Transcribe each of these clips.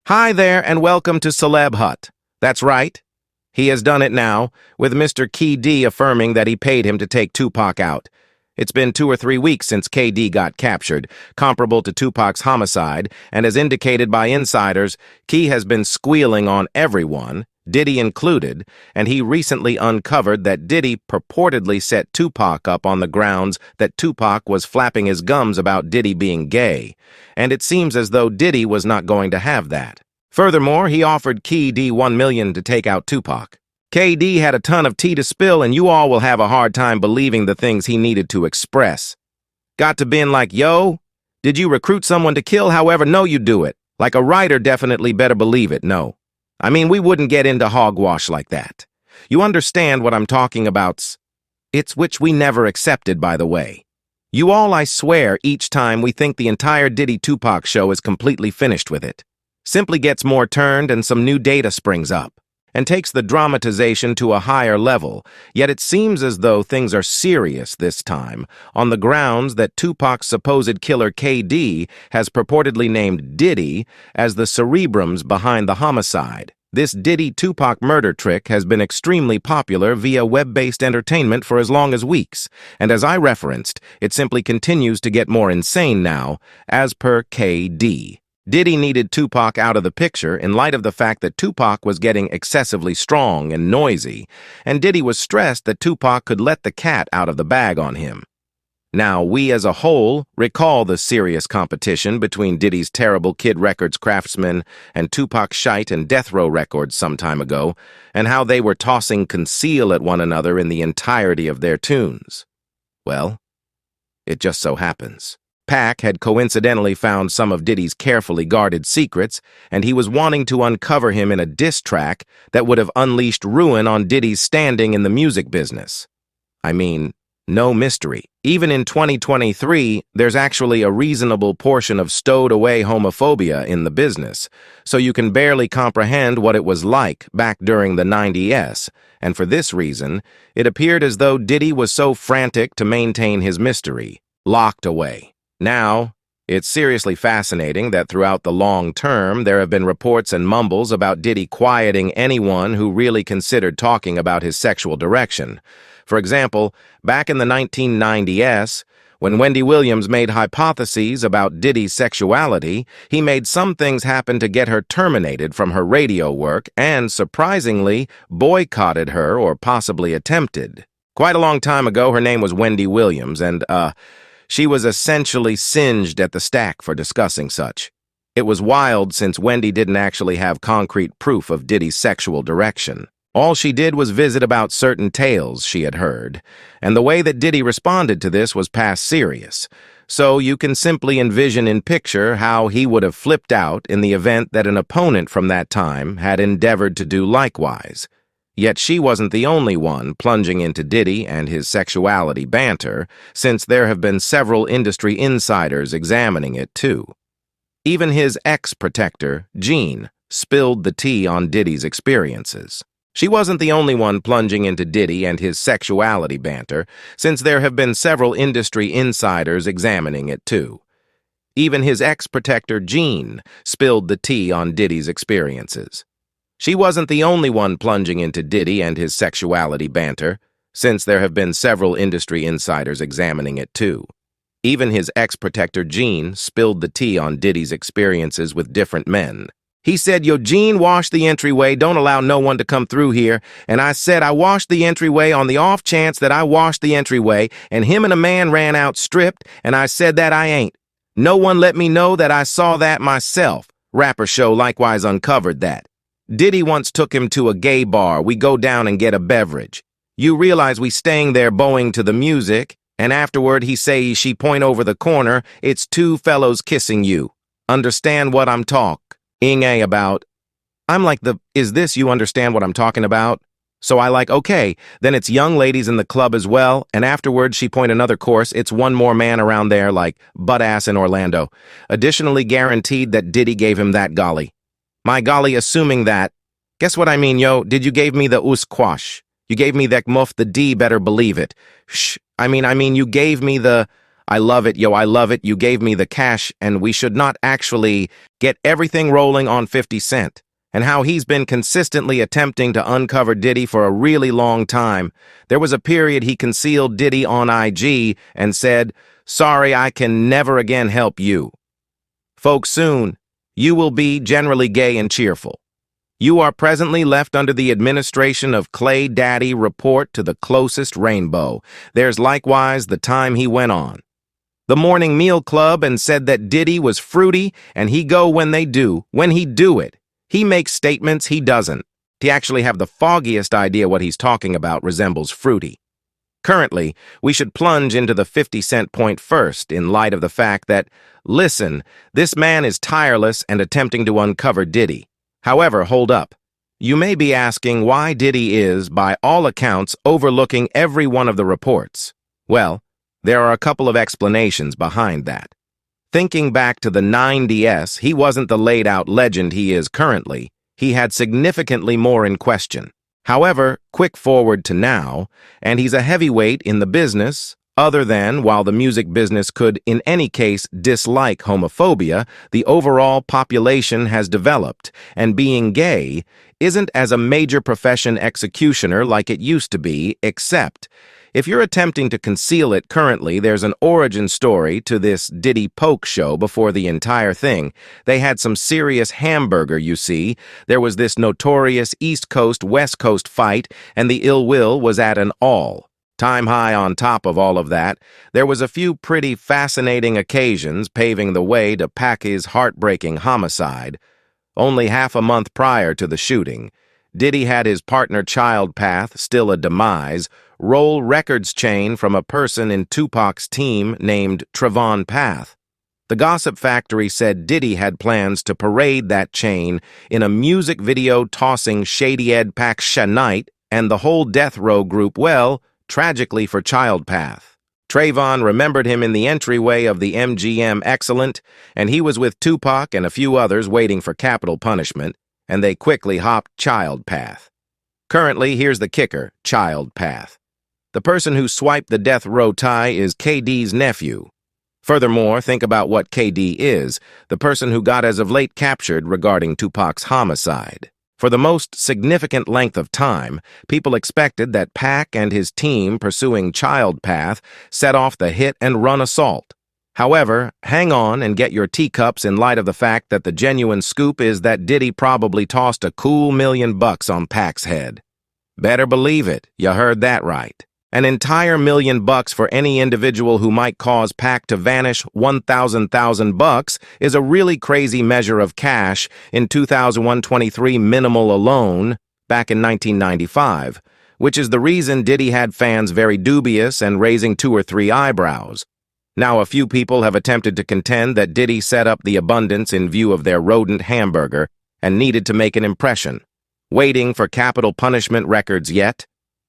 Hi there, and welcome to Celeb Hut. That's right. He has done it now, with Mr. Keefe D affirming that he paid him to take Tupac out. It's been 2 or 3 weeks since KD got captured, comparable to Tupac's homicide, and as indicated by insiders, Key has been squealing on everyone, Diddy included, and he recently uncovered that Diddy purportedly set Tupac up on the grounds that Tupac was flapping his gums about Diddy being gay, and it seems as though Diddy was not going to have that. Furthermore, he offered Keefe D $1 million to take out Tupac. KD had a ton of tea to spill, and you all will have a hard time believing the things he needed to express. Got to been like, yo, did you recruit someone to kill? However, no, you do it. Like a writer definitely better believe it, no. I mean, we wouldn't get into hogwash like that. You understand what I'm talking about? It's which we never accepted, by the way. You all, I swear, each time we think the entire Diddy Tupac show is completely finished with it. Simply gets more turned and some new data springs up, and takes the dramatization to a higher level, yet it seems as though things are serious this time, on the grounds that Tupac's supposed killer KD has purportedly named Diddy as the cerebrums behind the homicide. This Diddy-Tupac murder trick has been extremely popular via web-based entertainment for as long as weeks, and as I referenced, it simply continues to get more insane now, as per KD. Diddy needed Tupac out of the picture in light of the fact that Tupac was getting excessively strong and noisy, and Diddy was stressed that Tupac could let the cat out of the bag on him. Now, we as a whole recall the serious competition between Diddy's terrible Kid Records craftsmen and Tupac's shite and Death Row Records some time ago, and how they were tossing conceal at one another in the entirety of their tunes. Well, it just so happens Pac had coincidentally found some of Diddy's carefully guarded secrets, and he was wanting to uncover him in a diss track that would have unleashed ruin on Diddy's standing in the music business. I mean, no mystery. Even in 2023, there's actually a reasonable portion of stowed-away homophobia in the business, so you can barely comprehend what it was like back during the 90s, and for this reason, it appeared as though Diddy was so frantic to maintain his mystery, locked away. Now, it's seriously fascinating that throughout the long term, there have been reports and mumbles about Diddy quieting anyone who really considered talking about his sexual direction. For example, back in the 1990s, when Wendy Williams made hypotheses about Diddy's sexuality, he made some things happen to get her terminated from her radio work and, surprisingly, boycotted her or possibly attempted. Quite a long time ago, her name was Wendy Williams, and, she was essentially singed at the stack for discussing such. It was wild since Wendy didn't actually have concrete proof of Diddy's sexual direction. All she did was visit about certain tales she had heard, and the way that Diddy responded to this was past serious. So you can simply envision in picture how he would have flipped out in the event that an opponent from that time had endeavored to do likewise. Yet she wasn't the only one plunging into Diddy and his sexuality banter, since there have been several industry insiders examining it too. Even his ex-protector, Jean, spilled the tea on Diddy's experiences. She wasn't the only one plunging into Diddy and his sexuality banter, since there have been several industry insiders examining it too. Even his ex-protector, Jean, spilled the tea on Diddy's experiences. She wasn't the only one plunging into Diddy and his sexuality banter, since there have been several industry insiders examining it too. Even his ex-protector, Jean, spilled the tea on Diddy's experiences with different men. He said, yo, Jean, wash the entryway, don't allow no one to come through here. And I said, I washed the entryway on the off chance that I washed the entryway, and him and a man ran out stripped, and I said that I ain't. No one let me know that I saw that myself. Rapper Show likewise uncovered that. Diddy once took him to a gay bar. We go down and get a beverage. You realize we staying there bowing to the music, and afterward he say she point over the corner, it's 2 fellows kissing you. Understand what I'm talking about? I'm like is this you understand what I'm talking about? So I like, okay, then it's young ladies in the club as well, and afterwards she point another course, it's one more man around there like butt-ass in Orlando. Additionally guaranteed that Diddy gave him that golly. My golly, assuming that. Guess what I mean, yo? Did you gave me the quash? You gave me that muff the D, better believe it. Shh. I mean, you gave me the, I love it, yo, I love it. You gave me the cash, and we should not actually get everything rolling on 50 Cent. And how he's been consistently attempting to uncover Diddy for a really long time. There was a period he concealed Diddy on IG and said, "Sorry, I can never again help you." Folks, soon, you will be generally gay and cheerful. You are presently left under the administration of Clay Daddy report to the closest rainbow. There's likewise the time he went on the morning meal club and said that Diddy was fruity and he go when they do, when he do it. He makes statements he doesn't. He actually have the foggiest idea what he's talking about resembles fruity. Currently, we should plunge into the 50 Cent point first in light of the fact that, listen, this man is tireless and attempting to uncover Diddy. However, hold up. You may be asking why Diddy is, by all accounts, overlooking every one of the reports. Well, there are a couple of explanations behind that. Thinking back to the 90s, he wasn't the laid-out legend he is currently. He had significantly more in question. However, quick forward to now, and he's a heavyweight in the business, other than, while the music business could in any case dislike homophobia, the overall population has developed, and being gay isn't as a major profession executioner like it used to be, except if you're attempting to conceal it currently, there's an origin story to this Diddy Poke show before the entire thing. They had some serious hamburger, you see. There was this notorious East Coast-West Coast fight, and the ill will was at an all-time high. On top of all of that, there was a few pretty fascinating occasions paving the way to Pac's heartbreaking homicide. Only half a month prior to the shooting, Diddy had his partner Child Path, still a demise, roll records chain from a person in Tupac's team named Trevon Path. The Gossip Factory said Diddy had plans to parade that chain in a music video tossing Shady Ed Pac Shanite and the whole Death Row group. Well, tragically for Child Path, Trayvon remembered him in the entryway of the MGM Excellent, and he was with Tupac and a few others waiting for capital punishment, and they quickly hopped Child Path. Currently, here's the kicker, Child Path. The person who swiped the death row tie is KD's nephew. Furthermore, think about what KD is, the person who got as of late captured regarding Tupac's homicide. For the most significant length of time, people expected that Pac and his team pursuing Child Path set off the hit-and-run assault. However, hang on and get your teacups in light of the fact that the genuine scoop is that Diddy probably tossed a cool $1 million on Pac's head. Better believe it, you heard that right. An entire $1 million for any individual who might cause Pac to vanish. $1,000 is a really crazy measure of cash in 2023 minimal alone back in 1995, which is the reason Diddy had fans very dubious and raising 2 or 3 eyebrows. Now, a few people have attempted to contend that Diddy set up the abundance in view of their rodent hamburger and needed to make an impression. Waiting for capital punishment records yet?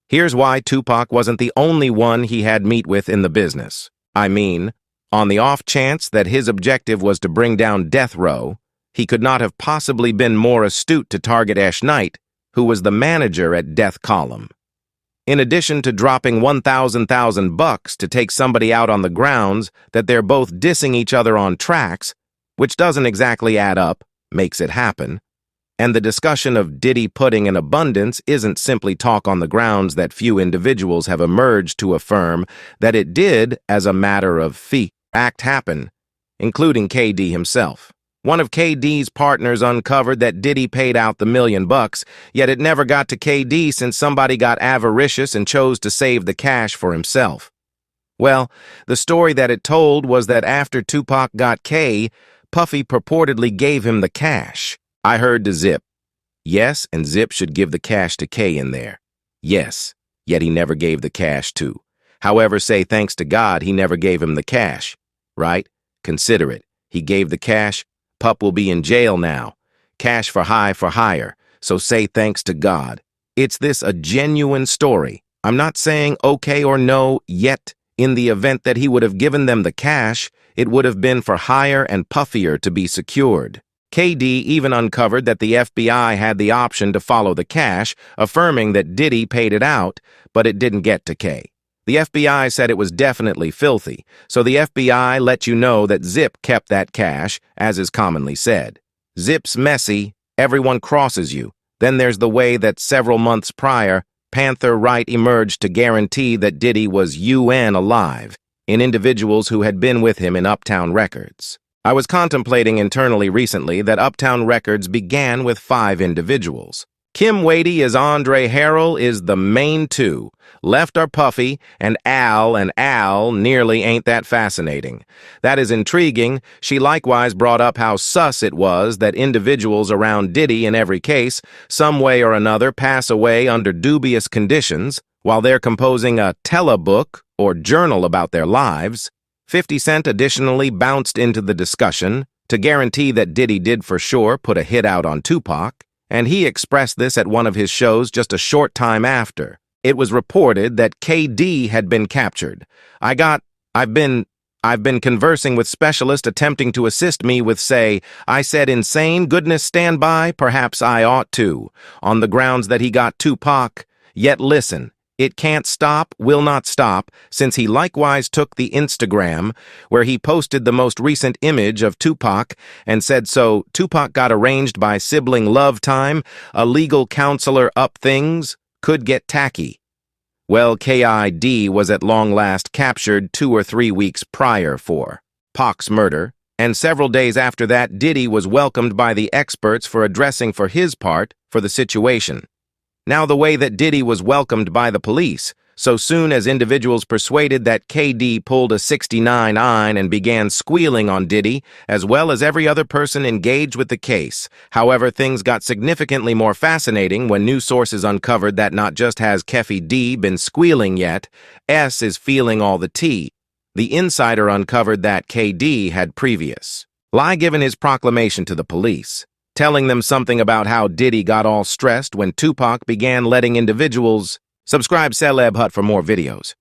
Here's why Tupac wasn't the only one he had meet with in the business. I mean, on the off chance that his objective was to bring down Death Row, he could not have possibly been more astute to target SNITCHING, who was the manager at Death Column. In addition to dropping $1,000 to take somebody out on the grounds that they're both dissing each other on tracks, which doesn't exactly add up, makes it happen. And the discussion of Diddy putting an abundance isn't simply talk on the grounds that few individuals have emerged to affirm that it did, as a matter of fact, happen, including KD himself. One of KD's partners uncovered that Diddy paid out the $1 million, yet it never got to KD since somebody got avaricious and chose to save the cash for himself. Well, the story that it told was that after Tupac got K, Puffy purportedly gave him the cash. I heard to Zip. Yes, and Zip should give the cash to K in there. Yes, yet he never gave the cash to. However, say thanks to God he never gave him the cash. Right? Consider it. He gave the cash. Pup will be in jail now. Cash for hire. So say thanks to God. It's this a genuine story. I'm not saying okay or no yet. In the event that he would have given them the cash, it would have been for hire and puffier to be secured. KD even uncovered that the FBI had the option to follow the cash, affirming that Diddy paid it out, but it didn't get to K. The FBI said it was definitely filthy, so the FBI let you know that Zip kept that cash, as is commonly said. Zip's messy, everyone crosses you. Then there's the way that several months prior, Panther Wright emerged to guarantee that Diddy was UN alive, in individuals who had been with him in Uptown Records. I was contemplating internally recently that Uptown Records began with 5 individuals. Kim Wadey as Andre Harrell is the main 2. Left are Puffy, and Al nearly ain't that fascinating. That is intriguing. She likewise brought up how sus it was that individuals around Diddy in every case, some way or another, pass away under dubious conditions, while they're composing a telebook or journal about their lives. 50 Cent additionally bounced into the discussion to guarantee that Diddy did for sure put a hit out on Tupac, and he expressed this at one of his shows just a short time after. It was reported that KD had been captured. I've been conversing with specialists attempting to assist me with, say, I said insane, goodness stand by, perhaps I ought to, on the grounds that he got Tupac. Yet listen, it can't stop, will not stop, since he likewise took the Instagram, where he posted the most recent image of Tupac and said so Tupac got arranged by sibling love time, a legal counselor up things, could get tacky. Well, K1LLED was at long last captured 2 or 3 weeks prior for Pac's murder, and several days after that Diddy was welcomed by the experts for addressing for his part for the situation. Now the way that Diddy was welcomed by the police, so soon as individuals persuaded that KD pulled a 69-9 and began squealing on Diddy, as well as every other person engaged with the case. However, things got significantly more fascinating when new sources uncovered that not just has Keefe D been squealing yet, S is feeling all the tea. The insider uncovered that KD had previous lie given his proclamation to the police, telling them something about how Diddy got all stressed when Tupac began letting individuals. Subscribe Celeb Hut for more videos.